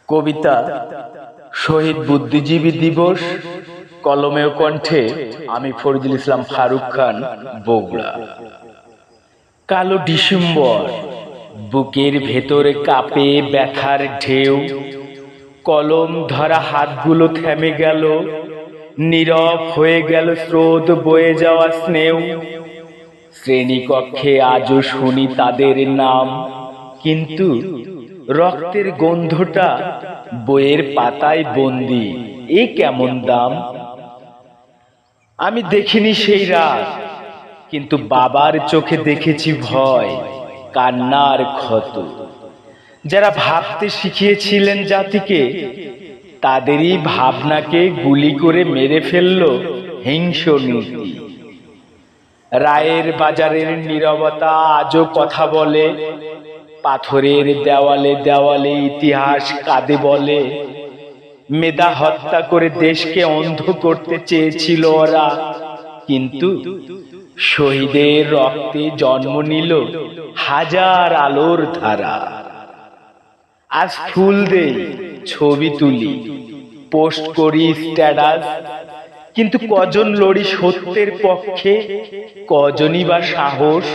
কবিতা শহীদ বুদ্ধিজীবী দিবস, কলমে ও কণ্ঠে আমি ফরিদুল ইসলাম ফারুক খান, বগুড়া। কালো ডিসেম্বর, বুকের ভেতরে কাঁপে ব্যথার ঢেউ, কলম ধরা হাতগুলো থেমে গেল, নীরব হয়ে গেল স্রোত বয়ে যাওয়া স্নেহ। শ্রেণীকক্ষে আজও শুনি তাদের নাম, কিন্তু রক্তের গন্ধটা বইয়ের পাতায় বন্দি, এ কেমন দাম। আমি দেখিনি সেই রাত, কিন্তু বাবার চোখে দেখেছি ভয়, কান্নার ক্ষত। যারা ভাবতে শিখিয়েছিলেন জাতিকে, তাদেরই ভাবনাকে গুলি করে মেরে ফেলল হিংস্র নীতি। রায়ের বাজারের নীরবতা আজও কথা বলে, পাথরের দেওয়ালে দেওয়ালে ইতিহাস কাঁদে বলে। মেধা হত্যা করে দেশকে অন্ধ করতে চেয়েছিল ওরা, কিন্তু শহীদের রক্তে জন্ম নিল হাজার আলোর ধারা। আজ ফুল দেই, ছবি তুলি, পোস্ট করি স্ট্যাটাস, কিন্তু কজন লড়ি সত্যের পক্ষে, কজনই বা সাহস।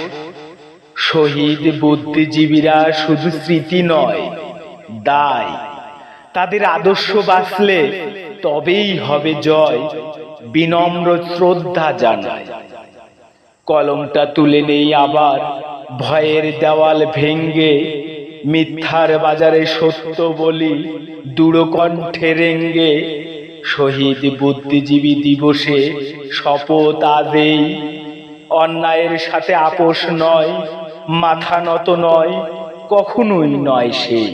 শহীদ বুদ্ধিজীবীরা শুধু স্মৃতি নয়, দায়। তাদের আদর্শ বাঁচলে তবেই হবে জয়, বিনম্র শ্রদ্ধা জানায়। কলমটা তুলে নেই আবার, ভয়ের দেওয়াল ভেঙ্গে, মিথ্যার বাজারে সত্য বলি দৃঢ় কণ্ঠে রেঙ্গে। শহীদ বুদ্ধিজীবী দিবসে শপথ আদেই, অন্যায়ের সাথে আপোষ নয়, মাথা নত নয়, কখনোই নয় সেই।